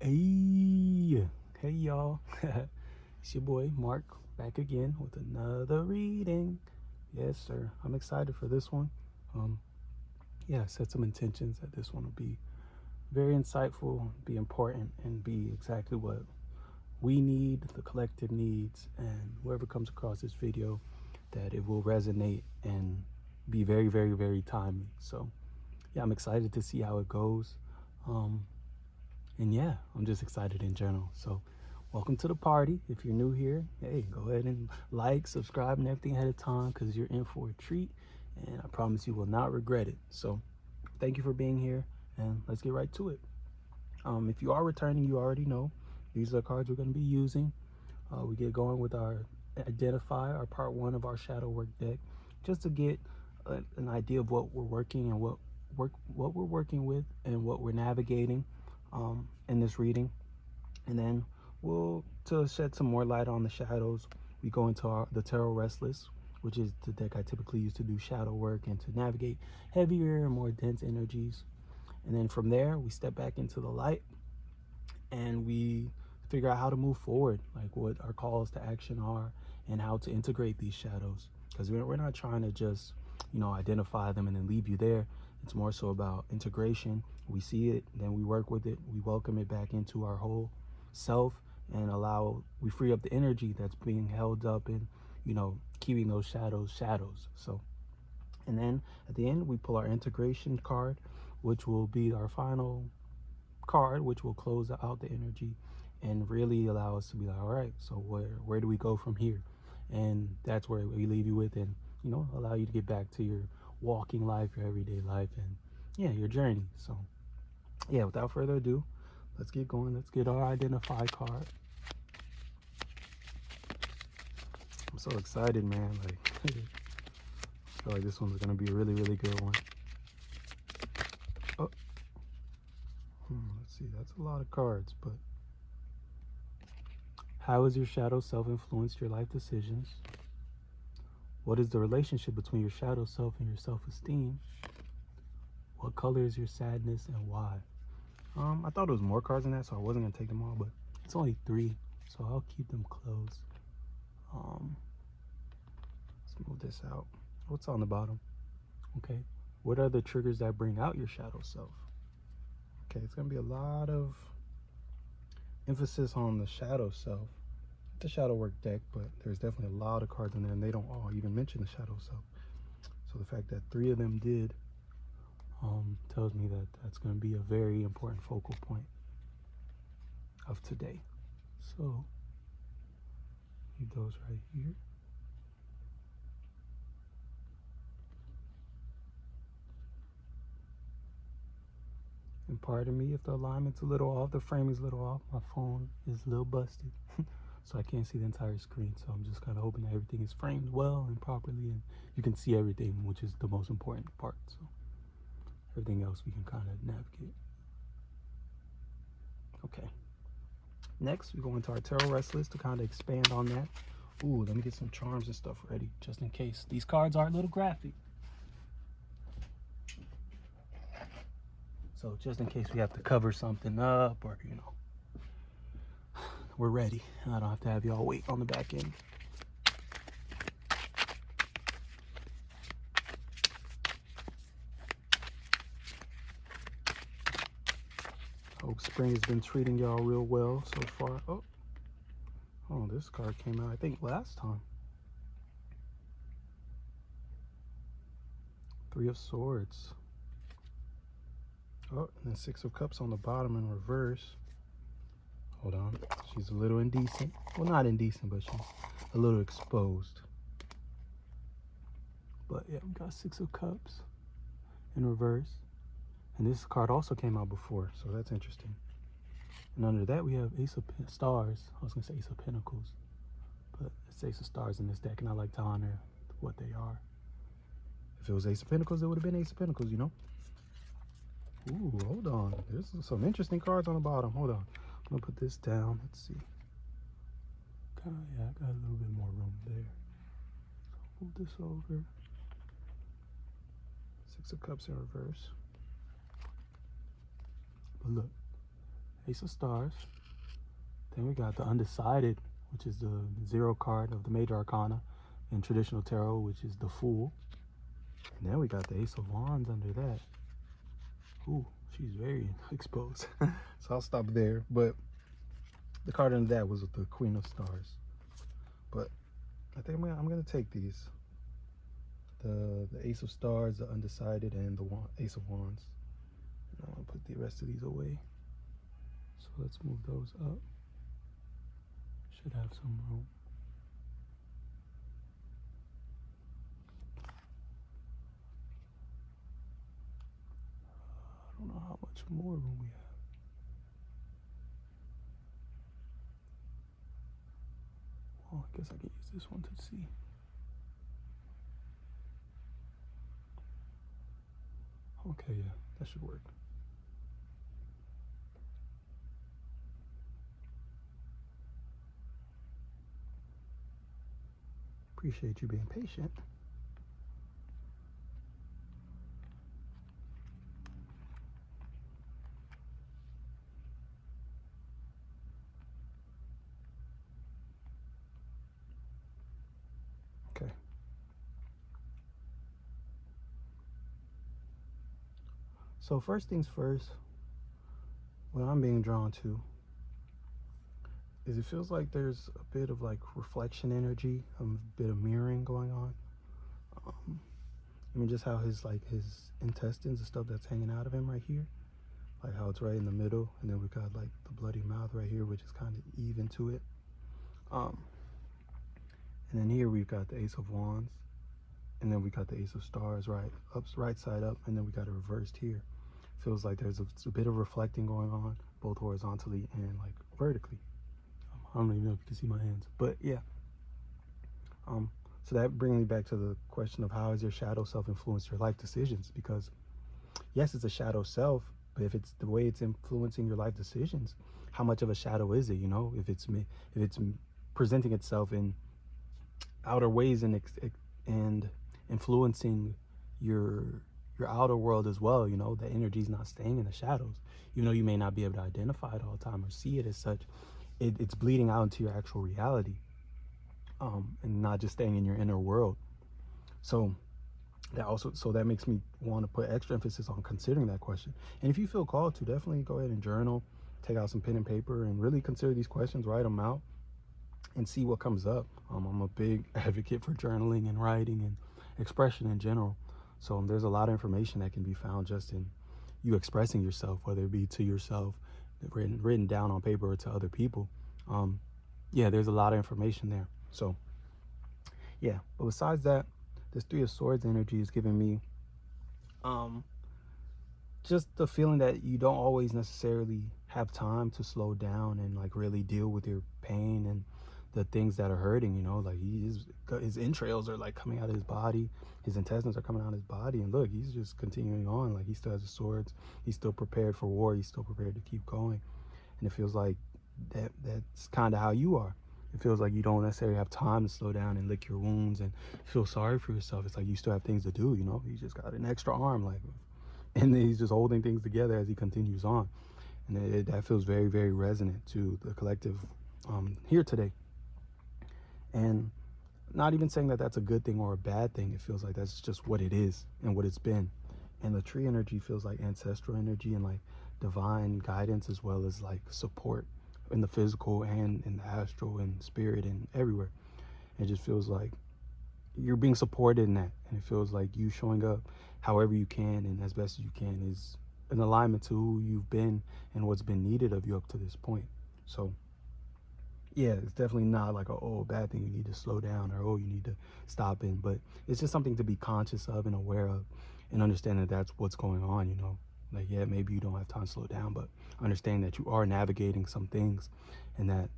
Hey y'all, it's your boy Mark back again with another reading. Yes, sir. I'm excited for this one. Um, yeah, set some intentions that this one will be very insightful, be important, and be exactly what we need, the collective needs, and whoever comes across this video, that it will resonate and be very, very, very timely. So, yeah, I'm excited to see how it goes. Um, And yeah, I'm just excited in general. So welcome to the party. If you're new here, hey, go ahead and like, subscribe, and everything ahead of time because you're in for a treat. And I promise you will not regret it. So thank you for being here and let's get right to it. If you are returning, you already know these are the cards we're going to be using. We get going with our identify, our part one of our shadow work deck, just to get an idea of what we're working and what we're working with and what we're navigating in this reading. And then we'll, to shed some more light on the shadows, we go into the Tarot Restless, which is the deck I typically use to do shadow work and to navigate heavier and more dense energies. And then from there, we step back into the light and we figure out how to move forward, like what our calls to action are and how to integrate these shadows. Because we're not trying to just, identify them and then leave you there. It's more so about integration. We see it, then we work with it, we welcome it back into our whole self and we free up the energy that's being held up in, keeping those shadows. So, and then at the end, we pull our integration card, which will be our final card, which will close out the energy and really allow us to be like, all right, so where do we go from here? And that's where we leave you with, and allow you to get back to your walking life, your everyday life, and yeah, your journey. So yeah, without further ado, let's get going. Let's get our identify card. I'm so excited, man. Like I feel like this one's gonna be a really, really good one. Oh, let's see, that's a lot of cards, but how has your shadow self influenced your life decisions? What is the relationship between your shadow self and your self-esteem? What color is your sadness and why? I thought it was more cards than that, so I wasn't gonna take them all, but it's only 3, so I'll keep them close. Let's move this out. What's on the bottom? Okay. What are the triggers that bring out your shadow self? Okay, it's gonna be a lot of emphasis on the shadow self, the shadow work deck, but there's definitely a lot of cards in there, and they don't all even mention the shadow self. So the fact that 3 of them did tells me that that's going to be a very important focal point of today. So leave those right here. And pardon me if the alignment's a little off, the frame is a little off. My phone is a little busted, so I can't see the entire screen. So I'm just kind of hoping that everything is framed well and properly, and you can see everything, which is the most important part. So everything else we can kind of navigate. Okay. Next, we go into our Tarot Restless to kind of expand on that. Ooh, let me get some charms and stuff ready, just in case. These cards are a little graphic. So just in case we have to cover something up or, we're ready. I don't have to have y'all wait on the back end. Hope spring has been treating y'all real well so far. Oh, this card came out, I think, last time. 3 of Swords. Oh, and then 6 of Cups on the bottom in reverse. Hold on. She's a little indecent. Well, not indecent, but she's a little exposed. But yeah, we got 6 of Cups in reverse. And this card also came out before, so that's interesting. And under that, we have Ace of Stars. I was going to say Ace of Pentacles, but it's Ace of Stars in this deck, and I like to honor what they are. If it was Ace of Pentacles, it would have been Ace of Pentacles, Ooh, hold on. There's some interesting cards on the bottom. Hold on. I'm going to put this down. Let's see. Yeah, I got a little bit more room there. So move this over. 6 of Cups in reverse. But look, Ace of Stars. Then we got the Undecided, which is the 0 card of the Major Arcana in traditional tarot, which is the Fool. And then we got the Ace of Wands under that. Ooh, she's very exposed. So I'll stop there. But the card under that was the Queen of Stars. But I think I'm gonna take these. The Ace of Stars, the Undecided, and the Ace of Wands. And I'm gonna put the rest of these away. So let's move those up. Should have some room. I don't know how much more room we have. Well, I guess I can use this one to see. Okay, yeah, that should work. Appreciate you being patient. Okay. So first things first, what I'm being drawn to is it feels like there's a bit of like reflection energy, a bit of mirroring going on. I mean, just how his intestines, the stuff that's hanging out of him right here, like how it's right in the middle, and then we got like the bloody mouth right here, which is kind of even to it. And then here we've got the Ace of Wands, and then we got the Ace of Stars right side up, and then we got it reversed here. Feels like there's a bit of reflecting going on, both horizontally and like vertically. I don't even know if you can see my hands, but yeah. So that brings me back to the question of how has your shadow self influenced your life decisions? Because yes, it's a shadow self, but if it's the way it's influencing your life decisions, how much of a shadow is it? You know, if it's presenting itself in outer ways and influencing your outer world as well, you know, the energy's not staying in the shadows, even though you may not be able to identify it all the time or see it as such. It's bleeding out into your actual reality, and not just staying in your inner world. So that makes me want to put extra emphasis on considering that question. And if you feel called to, definitely go ahead and journal, take out some pen and paper, and really consider these questions, write them out, and see what comes up. I'm a big advocate for journaling and writing and expression in general. So there's a lot of information that can be found just in you expressing yourself, whether it be to yourself, written down on paper, or to other people. Yeah, there's a lot of information there. So yeah, but besides that, this Three of Swords energy is giving me just the feeling that you don't always necessarily have time to slow down and like really deal with your pain and the things that are hurting, you know, like his entrails are like coming out of his body, his intestines are coming out of his body, and look, he's just continuing on. Like he still has the swords, he's still prepared for war, he's still prepared to keep going. And it feels like that's kind of how you are. It feels like you don't necessarily have time to slow down and lick your wounds and feel sorry for yourself. It's like you still have things to do, you know. You just got an extra arm, like, and then he's just holding things together as he continues on. And that feels very, very resonant to the collective here today. And not even saying that that's a good thing or a bad thing. It feels like that's just what it is and what it's been. And the tree energy feels like ancestral energy and like divine guidance, as well as like support in the physical and in the astral and spirit and everywhere. It just feels like you're being supported in that, and it feels like you showing up however you can and as best as you can is in alignment to who you've been and what's been needed of you up to this point. So yeah, it's definitely not like a bad thing you need to slow down, or you need to stop in, but it's just something to be conscious of and aware of, and understand that that's what's going on, you know. Like, yeah, maybe you don't have time to slow down, but understand that you are navigating some things, and that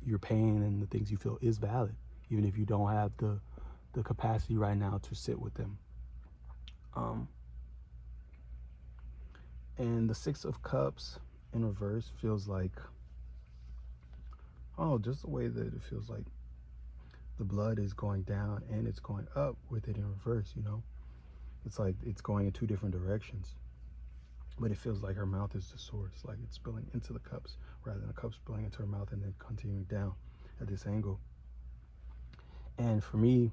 your pain and the things you feel is valid, even if you don't have the capacity right now to sit with them. And the Six of Cups in reverse feels like, just the way that it feels like the blood is going down and it's going up with it in reverse, you know. It's like it's going in two different directions. but it feels like her mouth is the source, like it's spilling into the cups rather than the cups spilling into her mouth and then continuing down at this angle. And for me,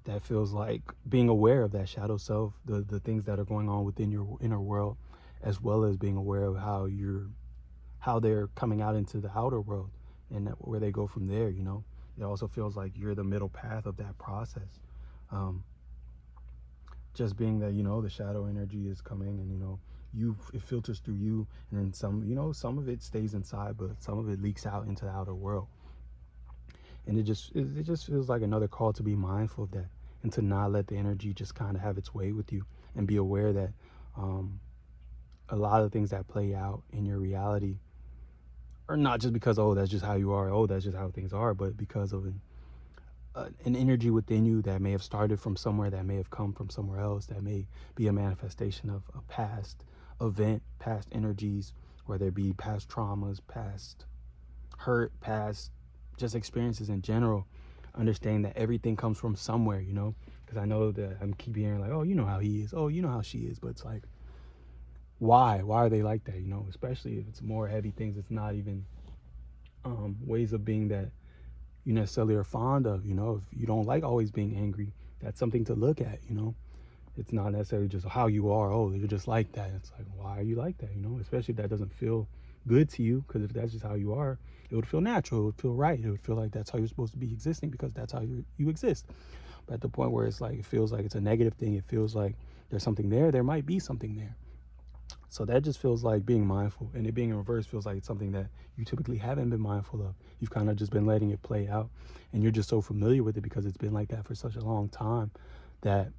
that feels like being aware of that shadow self, the things that are going on within your inner world, as well as being aware of how they're coming out into the outer world and where they go from there. It also feels like you're the middle path of that process. um, just being that the shadow energy is coming, and it filters through you, and then some of it stays inside, but some of it leaks out into the outer world. And it just feels like another call to be mindful of that, and to not let the energy just kind of have its way with you, and be aware that um, a lot of things that play out in your reality are not just because, oh, that's just how you are, oh, that's just how things are, but because of an energy within you that may have started from somewhere, that may have come from somewhere else, that may be a manifestation of a past event, past energies, whether it be past traumas, past hurt, past just experiences in general. Understanding that everything comes from somewhere, because I know that I'm keep hearing like, oh, you know how he is, oh, you know how she is, but it's like, why are they like that, especially if it's more heavy things. It's not even ways of being that you necessarily are fond of. If you don't like always being angry, that's something to look at. It's not necessarily just how you are. Oh, you're just like that. It's like, why are you like that? Especially if that doesn't feel good to you, because if that's just how you are, it would feel natural, it would feel right, it would feel like that's how you're supposed to be existing, because that's how you exist. But at the point where it's like, it feels like it's a negative thing, it feels like there's something there might be something there. So that just feels like being mindful, and it being in reverse feels like it's something that you typically haven't been mindful of. You've kind of just been letting it play out, and you're just so familiar with it because it's been like that for such a long time, that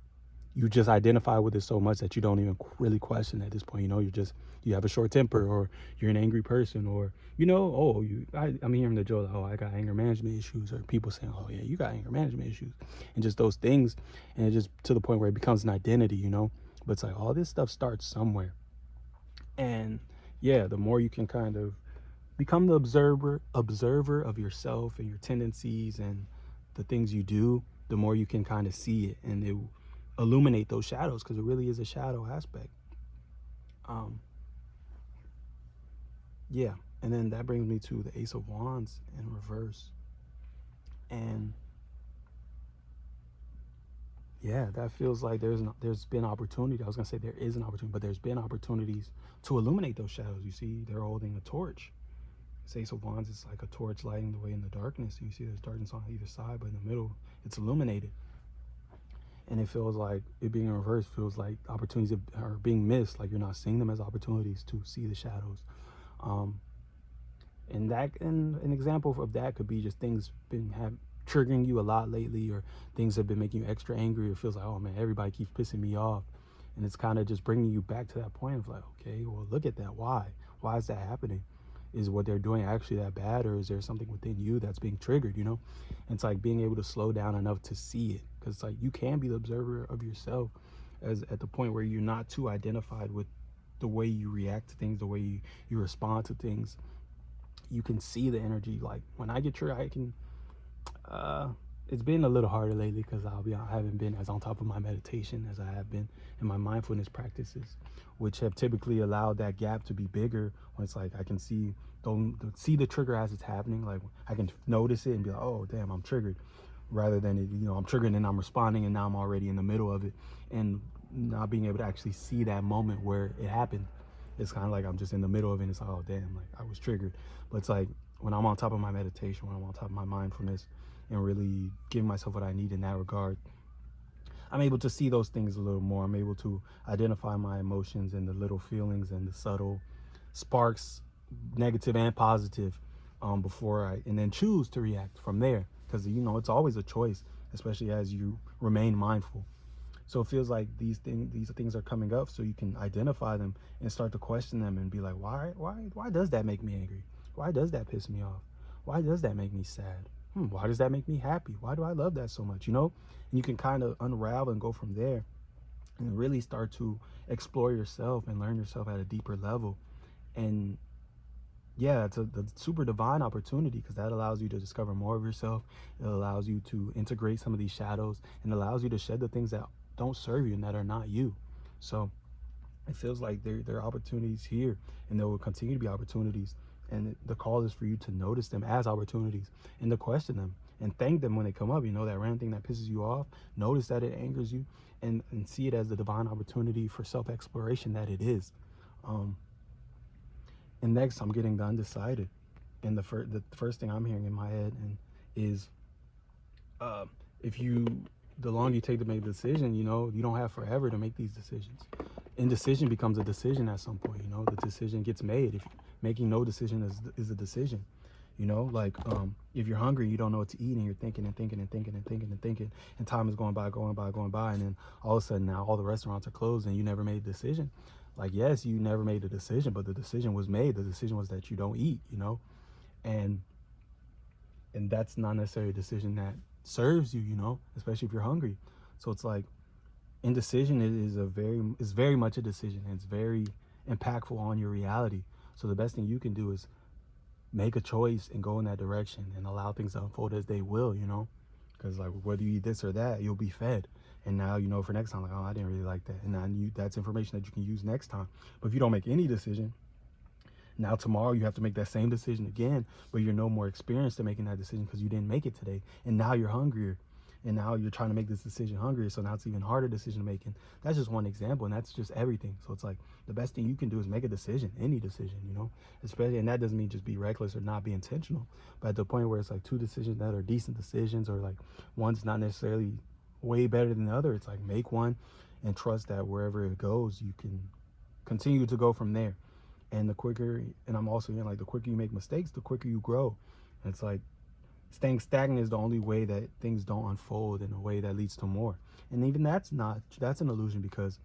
you just identify with it so much that you don't even really question at this point. You have a short temper, or you're an angry person, or I'm hearing the joke, oh, I got anger management issues, or people saying, oh yeah, you got anger management issues, and just those things. And it just to the point where it becomes an identity. But it's like all this stuff starts somewhere. And yeah, the more you can kind of become the observer of yourself and your tendencies and the things you do, the more you can kind of see it, and it illuminate those shadows, because it really is a shadow aspect. um yeah. And then that brings me to the Ace of Wands in reverse. And yeah, that feels like there's been opportunity. I was gonna say there is an opportunity, but there's been opportunities to illuminate those shadows. You see, they're holding a torch. This Ace of Wands is like a torch lighting the way in the darkness. And you see there's darkness on either side, but in the middle, it's illuminated. And it feels like it being in reverse feels like opportunities are being missed, like you're not seeing them as opportunities to see the shadows. um and an example of that could be just things been have triggering you a lot lately, or things have been making you extra angry. It feels like, oh man, everybody keeps pissing me off, and it's kind of just bringing you back to that point of like, okay, well, look at that. Why is that happening? Is what they're doing actually that bad, or is there something within you that's being triggered? And it's like being able to slow down enough to see it, because it's like you can be the observer of yourself, as at the point where you're not too identified with the way you react to things, the way you respond to things. You can see the energy. Like when I get triggered, I can uh it's been a little harder lately, because I haven't been as on top of my meditation as I have been in my mindfulness practices, which have typically allowed that gap to be bigger. When it's like I can don't see the trigger as it's happening. Like I can notice it and be like, oh damn, I'm triggered, rather than I'm triggered and I'm responding, and now I'm already in the middle of it, and not being able to actually see that moment where it happened. It's kind of like I'm just in the middle of it, and it's like, oh damn, like I was triggered. But it's like when I'm on top of my meditation, when I'm on top of my mindfulness, and really giving myself what I need in that regard, I'm able to see those things a little more. I'm able to identify my emotions and the little feelings and the subtle sparks, negative and positive, before and then choose to react from there. Because it's always a choice, especially as you remain mindful. So it feels like these things are coming up, so you can identify them and start to question them and be like, why does that make me angry? Why does that piss me off? Why does that make me sad? Why does that make me happy? Why do I love that so much? And you can kind of unravel and go from there, and really start to explore yourself and learn yourself at a deeper level. And yeah, it's a super divine opportunity, because that allows you to discover more of yourself. It allows you to integrate some of these shadows, and allows you to shed the things that don't serve you and that are not you. So It feels like there are opportunities here, and there will continue to be opportunities. And the call is for you to notice them as opportunities and to question them and thank them when they come up. You know, that random thing that pisses you off, notice that it angers you, and see it as the divine opportunity for self-exploration that it is. Um, and next, I'm getting the undecided. And the first thing I'm hearing in my head and is, uh, if you the longer you take to make a decision, you know, you don't have forever to make these decisions. Indecision becomes a decision at some point. You know, the decision gets made. If making no decision is a decision, you know, like, if you're hungry, you don't know what to eat, and you're thinking and thinking and thinking and thinking and thinking, and time is going by, going by, going by, and then all of a sudden now all the restaurants are closed and you never made a decision. Like, yes, you never made a decision, but the decision was made. The decision was that you don't eat, you know, and that's not necessarily a decision that serves you, you know, especially if you're hungry. So it's like, indecision is very much a decision, and it's very impactful on your reality. So the best thing you can do is make a choice and go in that direction and allow things to unfold as they will, you know, because like whether you eat this or that, you'll be fed. And now you know for next time, like, oh, I didn't really like that, and now that's information that you can use next time. But if you don't make any decision, now tomorrow you have to make that same decision again, but you're no more experienced in making that decision because you didn't make it today, and now you're hungrier, and now you're trying to make this decision hungrier. So now it's even harder decision making. That's just one example, and that's just everything. So it's like the best thing you can do is make a decision, any decision, you know, especially, and that doesn't mean just be reckless or not be intentional, but at the point where it's like two decisions that are decent decisions, or like one's not necessarily way better than the other, it's like make one and trust that wherever it goes, you can continue to go from there. And the quicker, and I'm also hearing like the quicker you make mistakes, the quicker you grow. And it's like staying stagnant is the only way that things don't unfold in a way that leads to more. And even that's an illusion, because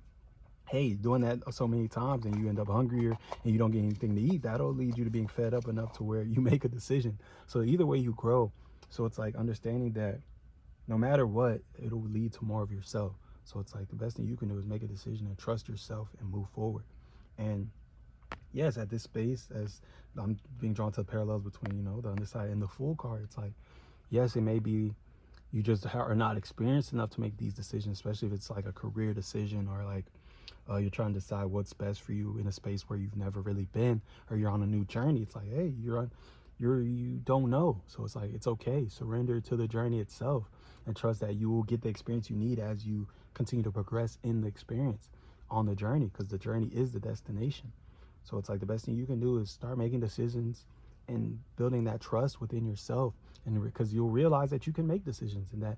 hey, doing that so many times and you end up hungrier and you don't get anything to eat, that'll lead you to being fed up enough to where you make a decision. So either way you grow. So it's like understanding that no matter what, it'll lead to more of yourself. So it's like the best thing you can do is make a decision and trust yourself and move forward. And yes, at this space, as I'm being drawn to the parallels between, you know, the underside and the full card, it's like, yes, it may be you just are not experienced enough to make these decisions, especially if it's like a career decision, or like, you're trying to decide what's best for you in a space where you've never really been, or you're on a new journey. It's like, hey, you don't know. So it's like, it's okay. Surrender to the journey itself and trust that you will get the experience you need as you continue to progress in the experience on the journey, because the journey is the destination. So it's like the best thing you can do is start making decisions and building that trust within yourself, and because you'll realize that you can make decisions, and that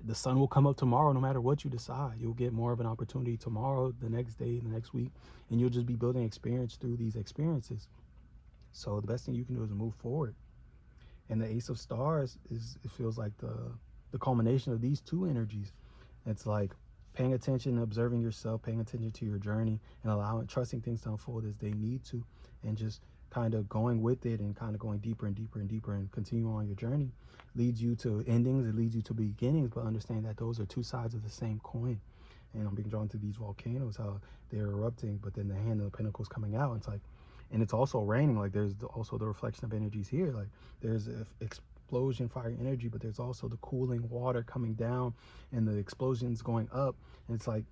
the sun will come up tomorrow no matter what you decide. You'll get more of an opportunity tomorrow, the next day, the next week, and you'll just be building experience through these experiences. So the best thing you can do is move forward. And the Ace of Stars is, it feels like the culmination of these two energies. It's like paying attention, observing yourself, paying attention to your journey, and allowing, trusting things to unfold as they need to, and just kind of going with it and kind of going deeper and deeper and deeper and continue on your journey leads you to endings, it leads you to beginnings, but understand that those are two sides of the same coin. And I'm being drawn to these volcanoes, how they're erupting, but then the hand of the pentacles coming out. It's like, and it's also raining. Like there's also the reflection of energies here. Like there's a explosion fire energy, but there's also the cooling water coming down and the explosions going up. And it's like,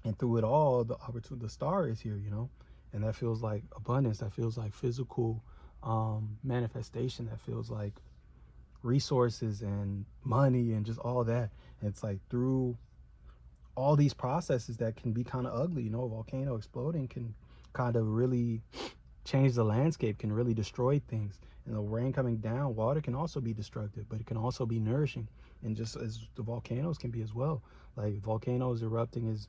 and through it all, the opportunity, the star is here, you know, and that feels like abundance. That feels like physical manifestation. That feels like resources and money and just all that. And it's like through all these processes that can be kind of ugly, you know, a volcano exploding can kind of really change the landscape, can really destroy things. And the rain coming down, water can also be destructive, but it can also be nourishing, and just as the volcanoes can be as well. Like volcanoes erupting has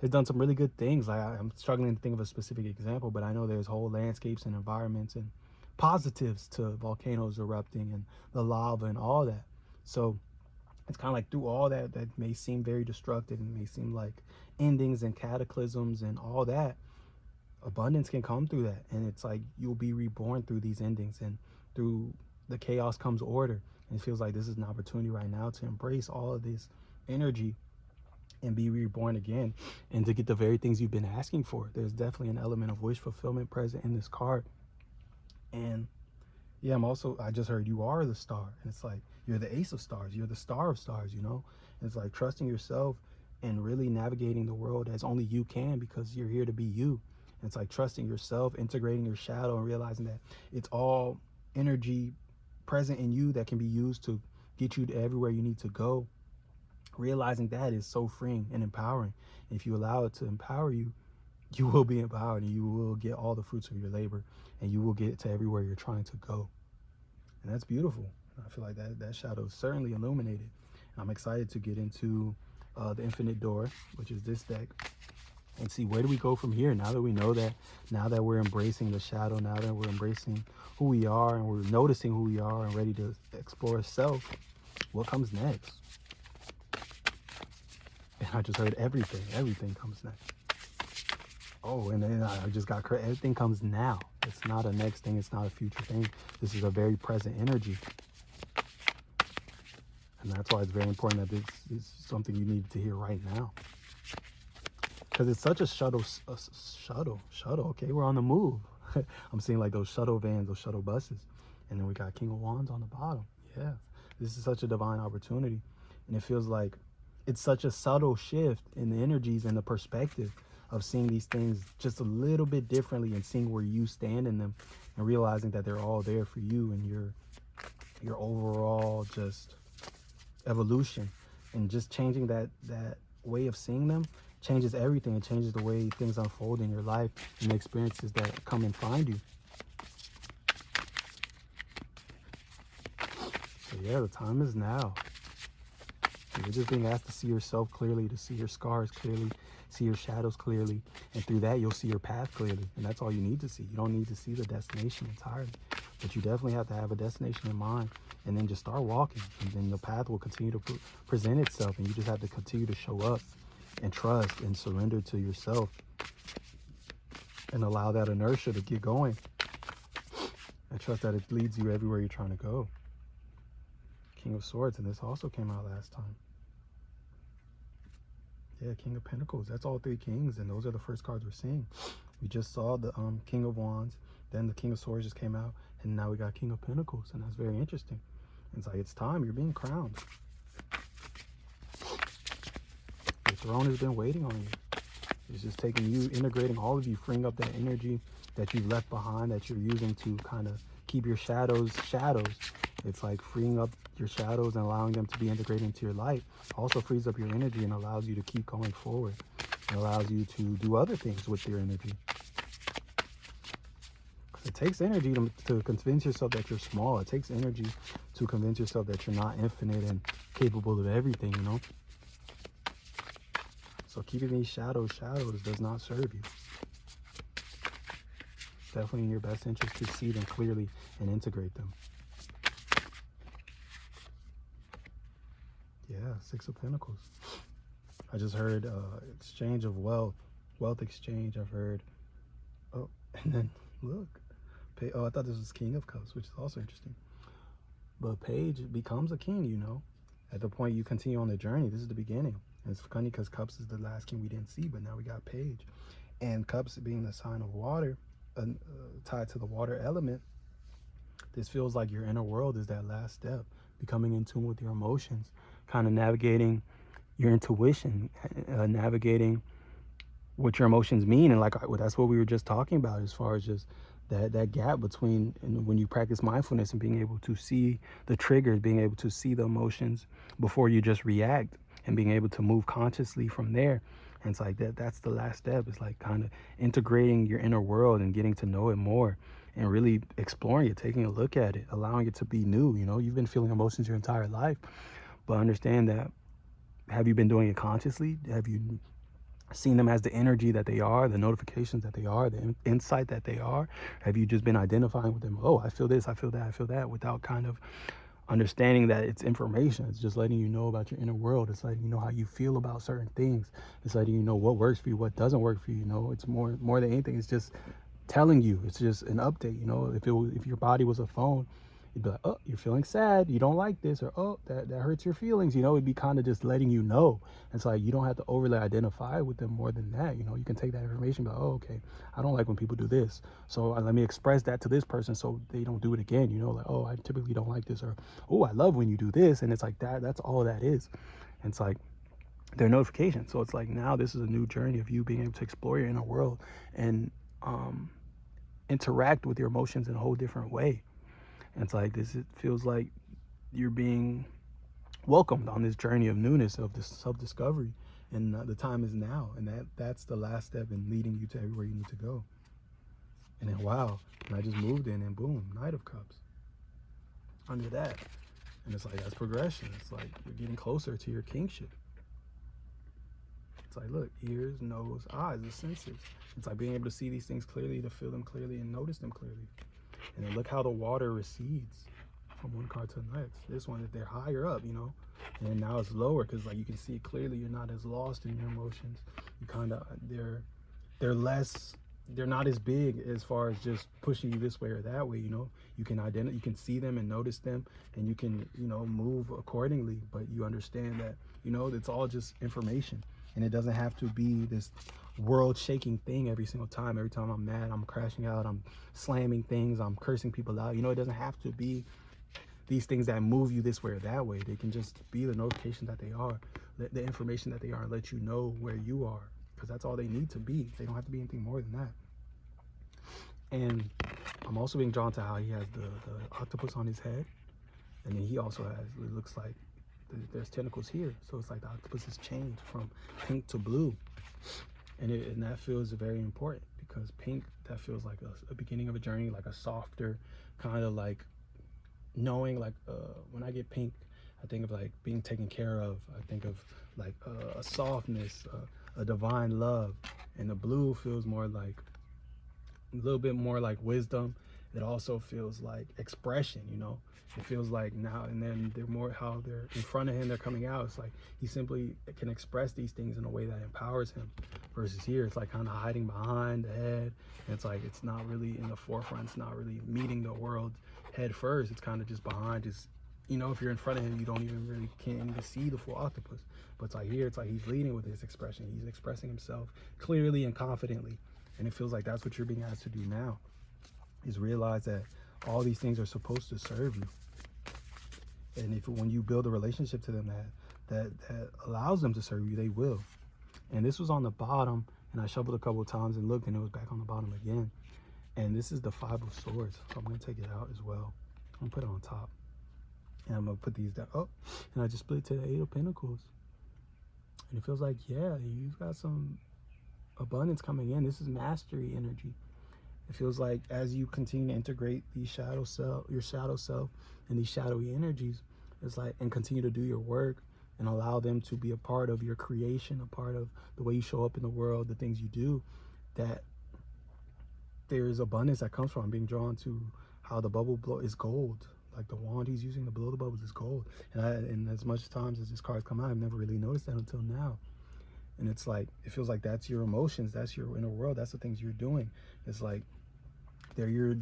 done some really good things. Like I'm struggling to think of a specific example, but I know there's whole landscapes and environments and positives to volcanoes erupting and the lava and all that. So it's kind of like through all that may seem very destructive and may seem like endings and cataclysms and all that, abundance can come through that. And it's like you'll be reborn through these endings, and through the chaos comes order. And it feels like this is an opportunity right now to embrace all of this energy and be reborn again, and to get the very things you've been asking for. There's definitely an element of wish fulfillment present in this card. And yeah, I just heard you are the star. And it's like, you're the Ace of Stars. You're the star of stars, you know? And it's like trusting yourself and really navigating the world as only you can, because you're here to be you. And it's like trusting yourself, integrating your shadow, and realizing that it's all energy present in you that can be used to get you to everywhere you need to go. Realizing that is so freeing and empowering. And if you allow it to empower you, you will be empowered, and you will get all the fruits of your labor, and you will get to everywhere you're trying to go. And that's beautiful. I feel like that shadow is certainly illuminated. And I'm excited to get into the Infinite Door, which is this deck, and see where do we go from here. Now that we know that, now that we're embracing the shadow, now that we're embracing who we are, and we're noticing who we are and ready to explore self, what comes next? And I just heard everything comes next. Oh, and then I just got correct. Everything comes now. It's not a next thing. It's not a future thing. This is a very present energy. And that's why it's very important that this is something you need to hear right now. Because it's such a shuttle. Okay, we're on the move. I'm seeing like those shuttle vans, those shuttle buses. And then we got King of Wands on the bottom. Yeah, this is such a divine opportunity. And it feels like it's such a subtle shift in the energies and the perspective of seeing these things just a little bit differently, and seeing where you stand in them, and realizing that they're all there for you and your overall just evolution. And just changing that way of seeing them changes everything. It changes the way things unfold in your life and the experiences that come and find you. So yeah, the time is now. You're just being asked to see yourself clearly, to see your scars clearly, see your shadows clearly, and through that you'll see your path clearly. And that's all you need to see. You don't need to see the destination entirely, but you definitely have to have a destination in mind, and then just start walking, and then the path will continue to present itself, and you just have to continue to show up and trust and surrender to yourself, and allow that inertia to get going, and trust that it leads you everywhere you're trying to go. King of Swords, and this also came out last time. Yeah, King of Pentacles. That's all three kings, and those are the first cards we're seeing. We just saw the King of Wands, then the King of Swords just came out, and now we got King of Pentacles, and that's very interesting. It's like, it's time. You're being crowned. The throne has been waiting on you. It's just taking you, integrating all of you, freeing up that energy that you've left behind, that you're using to kind of keep your shadows. It's like freeing up your shadows and allowing them to be integrated into your light. Also frees up your energy and allows you to keep going forward. It allows you to do other things with your energy. It takes energy to convince yourself that you're small. It takes energy to convince yourself that you're not infinite and capable of everything, you know? So keeping these shadows does not serve you. It's definitely in your best interest to see them clearly and integrate them. Yeah, Six of Pentacles. I just heard exchange of wealth exchange. I've heard, oh, and then look, oh, I thought this was King of Cups, which is also interesting. But Page becomes a king, you know, at the point you continue on the journey. This is the beginning. And it's funny because Cups is the last king we didn't see, but now we got Page. And Cups being the sign of water, tied to the water element, this feels like your inner world is that last step, becoming in tune with your emotions, kind of navigating your intuition, navigating what your emotions mean. And like, that's what we were just talking about, as far as just that gap between, and when you practice mindfulness and being able to see the triggers, being able to see the emotions before you just react, and being able to move consciously from there. And it's like that's the last step. It's like kind of integrating your inner world and getting to know it more, and really exploring it, taking a look at it, allowing it to be new. You know, you've been feeling emotions your entire life, but understand that, have you been doing it consciously? Have you seen them as the energy that they are, the notifications that they are, the insight that they are? Have you just been identifying with them? Oh, I feel this, I feel that, I feel that, without kind of understanding that it's information. It's just letting you know about your inner world. It's letting you know how you feel about certain things. It's letting you know what works for you, what doesn't work for you. You know, it's more than anything. It's just telling you. It's just an update. You know, if your body was a phone, you'd be like, oh, you're feeling sad, you don't like this, or oh, that hurts your feelings. You know, it'd be kind of just letting you know. It's like, you don't have to overly identify with them more than that. You know, you can take that information, but oh, okay, I don't like when people do this, so let me express that to this person so they don't do it again. You know, like, oh, I typically don't like this, or oh, I love when you do this. And it's like that's all that is. And it's like, their notifications. So it's like now this is a new journey of you being able to explore your inner world and um, interact with your emotions in a whole different way. And it's like this, it feels like you're being welcomed on this journey of newness, of this self-discovery, and the time is now, and that's the last step in leading you to everywhere you need to go. And then wow, and I just moved in, and boom, Knight of Cups under that. And it's like that's progression. It's like you're getting closer to your kingship. It's like, look, ears, nose, eyes, the senses. It's like being able to see these things clearly, to feel them clearly, and notice them clearly. And then look how the water recedes from one card to the next. This one, they're higher up, you know, and now it's lower because like you can see clearly. You're not as lost in your emotions. You kind of they're less. They're not as big as far as just pushing you this way or that way. You know, you can identify, you can see them and notice them, and you can move accordingly. But you understand that it's all just information, and it doesn't have to be this world-shaking thing every single time. Every time I'm mad, I'm crashing out, I'm slamming things, I'm cursing people out. It doesn't have to be these things that move you this way or that way. They can just be the notification that they are, the information that they are, and let you know where you are, because that's all they need to be. They don't have to be anything more than that. And I'm also being drawn to how he has the octopus on his head, and then he also has, it looks like there's tentacles here. So it's like the octopus has changed from pink to blue, and that feels very important, because pink, that feels like a beginning of a journey, like a softer kind of like knowing, like when I get pink, I think of like being taken care of. I think of like a softness, a divine love. And the blue feels more like a little bit more like wisdom. It also feels like expression. It feels like now and then they're more, how they're in front of him, they're coming out. It's like he simply can express these things in a way that empowers him, versus here it's like kind of hiding behind the head, and it's like it's not really in the forefront. It's not really meeting the world head first. It's kind of just behind. Just if you're in front of him, you don't even really, can't even see the full octopus. But it's like here, it's like he's leading with his expression. He's expressing himself clearly and confidently. And it feels like that's what you're being asked to do now, is realize that all these things are supposed to serve you. And if when you build a relationship to them that allows them to serve you, they will. And this was on the bottom, and I shuffled a couple of times and looked, and it was back on the bottom again. And this is the Five of Swords. So I'm going to take it out as well. I'm going to put it on top. And I'm going to put these down. Oh, and I just split to the Eight of Pentacles. And it feels like, yeah, you've got some abundance coming in. This is mastery energy. It feels like as you continue to integrate these your shadow self, and these shadowy energies, it's like, and continue to do your work and allow them to be a part of your creation, a part of the way you show up in the world, the things you do, that there's abundance that comes from. I'm being drawn to how the bubble blow is gold. Like the wand he's using to blow the bubbles is gold. And as much times as this card's come out, I've never really noticed that until now. And it's like, it feels like that's your emotions, that's your inner world, that's the things you're doing. It's like they're your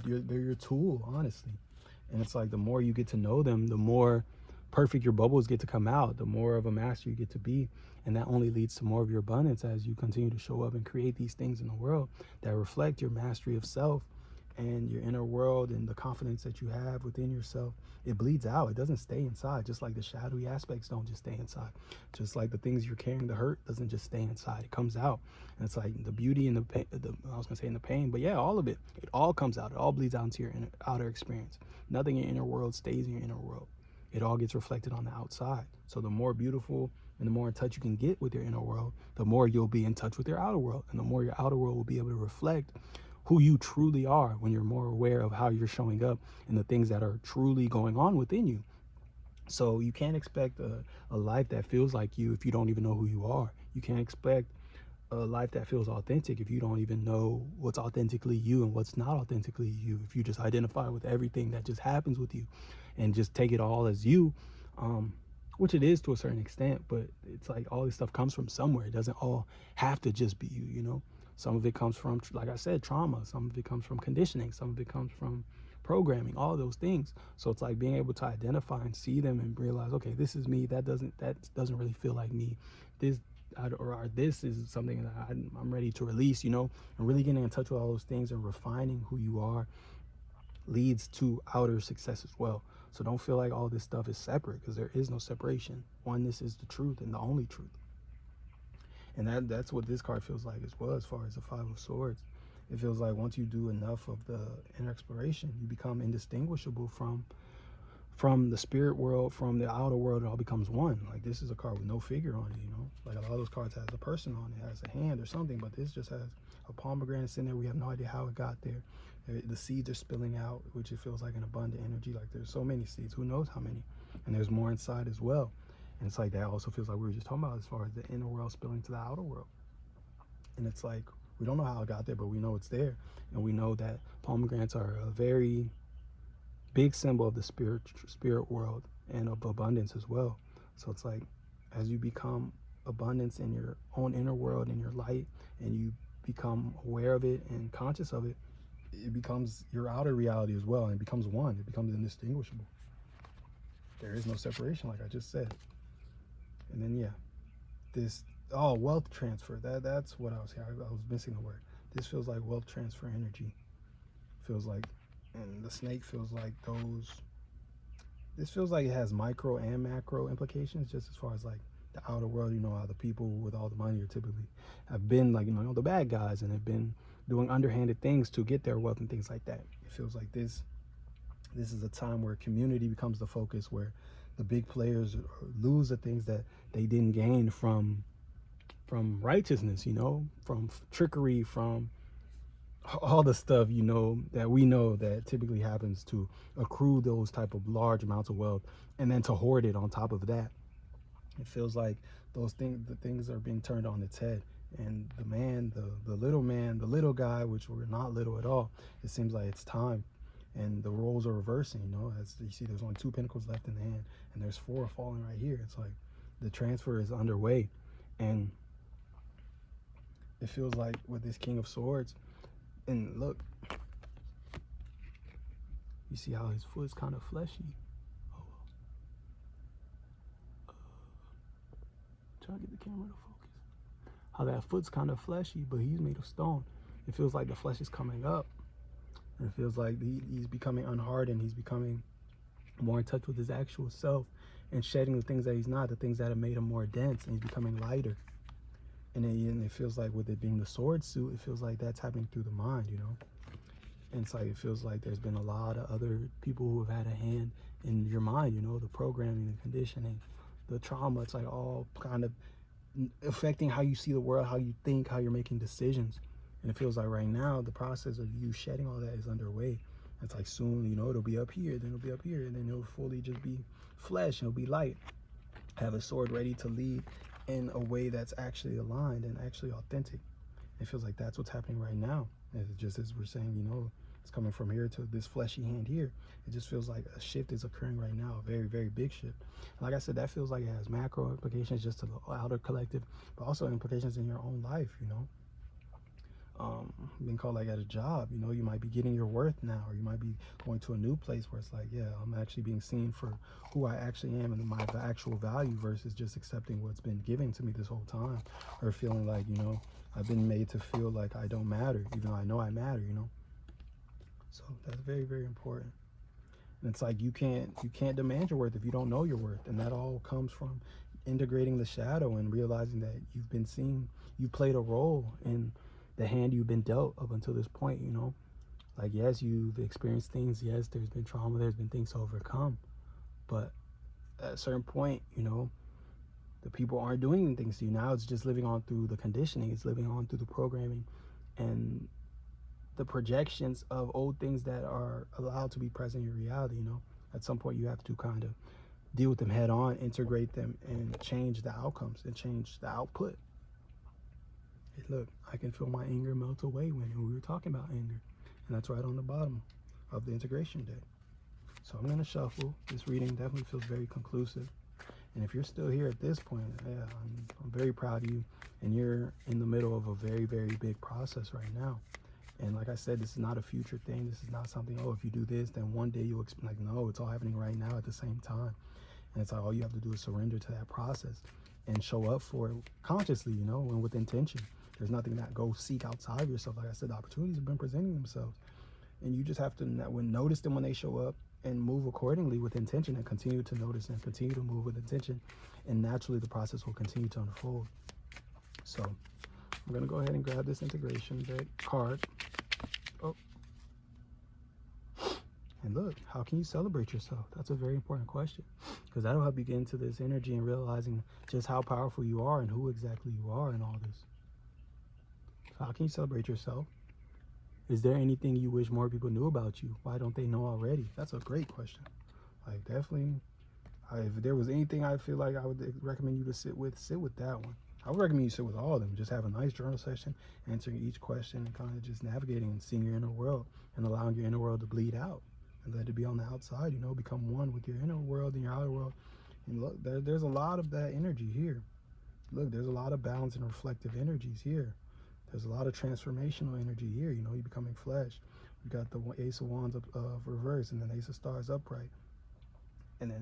tool, honestly. And it's like the more you get to know them, the more perfect your bubbles get to come out, the more of a master you get to be. And that only leads to more of your abundance as you continue to show up and create these things in the world that reflect your mastery of self and your inner world, and the confidence that you have within yourself. It bleeds out. It doesn't stay inside. Just like the shadowy aspects don't just stay inside. Just like the things you're carrying, the hurt doesn't just stay inside. It comes out. And it's like the beauty and the pain, I was gonna say in the pain, but yeah, all of it. It all comes out. It all bleeds out into your outer experience. Nothing in your inner world stays in your inner world. It all gets reflected on the outside. So the more beautiful and the more in touch you can get with your inner world, the more you'll be in touch with your outer world. And the more your outer world will be able to reflect who you truly are, when you're more aware of how you're showing up and the things that are truly going on within you. So you can't expect a life that feels like you if you don't even know who you are. You can't expect a life that feels authentic if you don't even know what's authentically you and what's not authentically you. If you just identify with everything that just happens with you and just take it all as you, which it is to a certain extent, but it's like all this stuff comes from somewhere. It doesn't all have to just be you. Some of it comes from, like I said, trauma. Some of it comes from conditioning. Some of it comes from programming, all those things. So it's like being able to identify and see them and realize, okay, this is me. That doesn't really feel like me. This or this is something that I'm ready to release, and really getting in touch with all those things and refining who you are leads to outer success as well. So don't feel like all this stuff is separate, because there is no separation. Oneness is the truth and the only truth. And that's what this card feels like as well, as far as the Five of Swords. It feels like once you do enough of the inner exploration, you become indistinguishable from the spirit world, from the outer world. It all becomes one. Like, this is a card with no figure on it, you know? Like, a lot of those cards has a person on it, has a hand or something, but this just has a pomegranate in there. We have no idea how it got there. The seeds are spilling out, which it feels like an abundant energy. Like, there's so many seeds, who knows how many, and there's more inside as well. And it's like that also feels like we were just talking about, as far as the inner world spilling to the outer world. And it's like, we don't know how it got there, but we know it's there. And we know that pomegranates are a very big symbol of the spirit world and of abundance as well. So it's like, as you become abundance in your own inner world, in your light, and you become aware of it and conscious of it, it becomes your outer reality as well, and it becomes one. It becomes indistinguishable. There is no separation, like I just said. And then, yeah, this, oh, wealth transfer. That's what I was here. I was missing a word. This feels like wealth transfer energy. Feels like, and the snake feels like those. This feels like it has micro and macro implications, just as far as like the outer world. You know how the people with all the money are typically have been, like, you know, the bad guys, and have been doing underhanded things to get their wealth and things like that. It feels like this is a time where community becomes the focus, where the big players lose the things that they didn't gain from righteousness, you know, from trickery, from all the stuff, you know, that we know that typically happens to accrue those type of large amounts of wealth, and then to hoard it on top of that. It feels like the things are being turned on its head, and the little man, the little guy, which were not little at all, it seems like it's time, and the roles are reversing, you know. As you see, there's only 2 pentacles left in the hand, and there's 4 falling right here. It's like the transfer is underway. And it feels like with this King of Swords, and look, you see how his foot's kind of fleshy. Oh, try to get the camera to focus. How that foot's kind of fleshy, but he's made of stone. It feels like the flesh is coming up. And it feels like he's becoming unhardened. He's becoming more in touch with his actual self, and shedding the things that he's not, the things that have made him more dense, and he's becoming lighter. And it feels like, with it being the sword suit, it feels like that's happening through the mind, you know. And it's like, it feels like there's been a lot of other people who have had a hand in your mind, you know, the programming, the conditioning, the trauma. It's like all kind of affecting how you see the world, how you think, how you're making decisions. And it feels like right now the process of you shedding all that is underway. It's like soon, you know, it'll be up here, then it'll be up here, and then it'll fully just be flesh, it'll be light. Have a sword ready to lead in a way that's actually aligned and actually authentic. It feels like that's what's happening right now. It's just, as we're saying, you know, it's coming from here to this fleshy hand here. It just feels like a shift is occurring right now, a very, very big shift. Like I said, that feels like it has macro implications just to the outer collective, but also implications in your own life, you know. Being called, like, at a job, you know, you might be getting your worth now, or you might be going to a new place where it's like, yeah, I'm actually being seen for who I actually am and my actual value, versus just accepting what's been given to me this whole time, or feeling like, you know, I've been made to feel like I don't matter, even though I know I matter, you know. So that's very, very important. And it's like, you can't demand your worth if you don't know your worth, and that all comes from integrating the shadow and realizing that you've been seen, you played a role in the hand you've been dealt up until this point, you know. Like, yes, you've experienced things, yes, there's been trauma, there's been things to overcome, but at a certain point, you know, the people aren't doing things to you. Now it's just living on through the conditioning, it's living on through the programming and the projections of old things that are allowed to be present in your reality, you know. At some point you have to kind of deal with them head on, integrate them, and change the outcomes and change the output. Hey, look, I can feel my anger melt away when we were talking about anger. And that's right on the bottom of the integration deck. So I'm going to shuffle. This reading definitely feels very conclusive. And if you're still here at this point, yeah, I'm very proud of you. And you're in the middle of a very, very big process right now. And like I said, this is not a future thing. This is not something, oh, if you do this, then one day you'll like, no, it's all happening right now at the same time. And it's like, all you have to do is surrender to that process and show up for it consciously, you know, and with intention. There's nothing that go seek outside of yourself. Like I said, the opportunities have been presenting themselves, and you just have to notice them when they show up and move accordingly with intention, and continue to notice and continue to move with intention, and naturally the process will continue to unfold. So I'm going to go ahead and grab this integration deck card. Oh. And look, how can you celebrate yourself? That's a very important question, because that'll help you get into this energy and realizing just how powerful you are and who exactly you are in all this. So how can you celebrate yourself? Is there anything you wish more people knew about you? Why don't they know already? That's a great question. Like, definitely, if there was anything I feel like I would recommend you to sit with that one. I would recommend you sit with all of them. Just have a nice journal session, answering each question and kind of just navigating and seeing your inner world and allowing your inner world to bleed out and let it be on the outside, you know, become one with your inner world and your outer world. And look, there's a lot of that energy here. Look, there's a lot of balance and reflective energies here. There's a lot of transformational energy here. You know, you're becoming flesh. We got the Ace of Wands reverse, and then Ace of Stars upright. And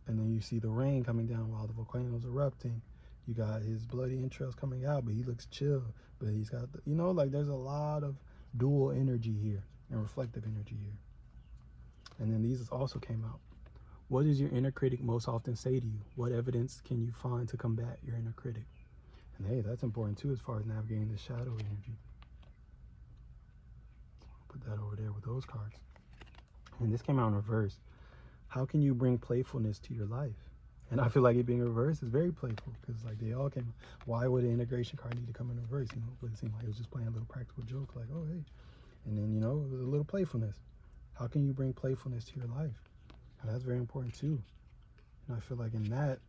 then you see the rain coming down while the volcano's erupting. You got his bloody entrails coming out, but he looks chill. But he's got, you know, like there's a lot of dual energy here and reflective energy here. And then these also came out. What does your inner critic most often say to you? What evidence can you find to combat your inner critic? And hey, that's important too as far as navigating the shadow energy. Put that over there with those cards. And this came out in reverse. How can you bring playfulness to your life? And I feel like it being reversed is very playful, because like they all came. Why would an integration card need to come in reverse? You know, but it seemed like it was just playing a little practical joke, like, oh hey, and then, you know, it was a little playfulness. How can you bring playfulness to your life? And that's very important too. And I feel like in that,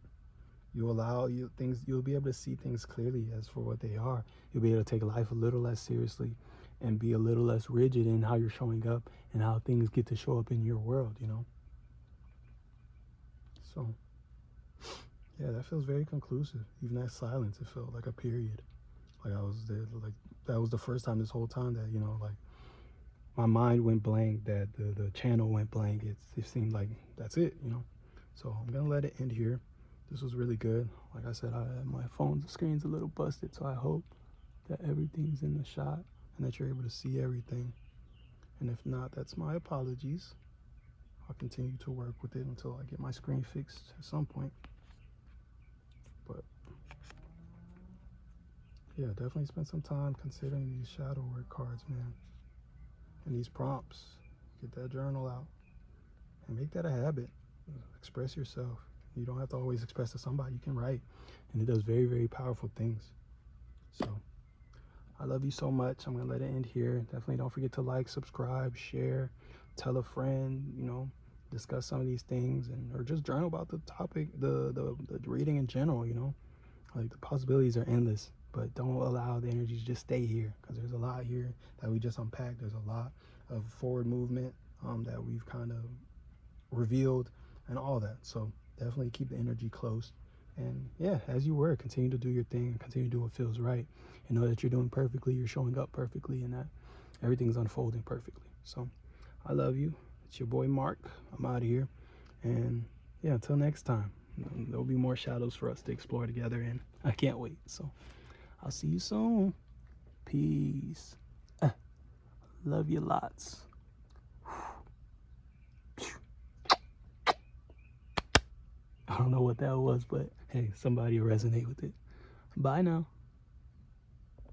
you'll be able to see things clearly as for what they are. You'll be able to take life a little less seriously and be a little less rigid in how you're showing up and how things get to show up in your world, you know? So, yeah, that feels very conclusive. Even that silence, it felt like a period. Like I was there, like that was the first time this whole time that, you know, like my mind went blank, that the channel went blank. It seemed like that's it, you know? So I'm gonna let it end here. This was really good. Like I said, my phone's screen's a little busted, so I hope that everything's in the shot and that you're able to see everything. And if not, that's my apologies. I'll continue to work with it until I get my screen fixed at some point. But yeah, definitely spend some time considering these shadow work cards, man. And these prompts. Get that journal out and make that a habit. Express yourself. You don't have to always express to somebody. You can write, and it does very, very powerful things. So I love you so much. I'm gonna let it end here. Definitely don't forget to like, subscribe, share, tell a friend, you know, discuss some of these things, and or just journal about the topic, the reading in general, you know. Like, the possibilities are endless, but don't allow the energy to just stay here, because there's a lot here that we just unpacked. There's a lot of forward movement that we've kind of revealed and all that. So definitely keep the energy close. And yeah, as you were, continue to do your thing and continue to do what feels right. And know that you're doing perfectly, you're showing up perfectly, and that everything's unfolding perfectly. So I love you. It's your boy Mark. I'm out of here. And yeah, until next time, there'll be more shadows for us to explore together, and I can't wait. So I'll see you soon. Peace. Love you lots. I don't know what that was, but hey, somebody will resonate with it. Bye now.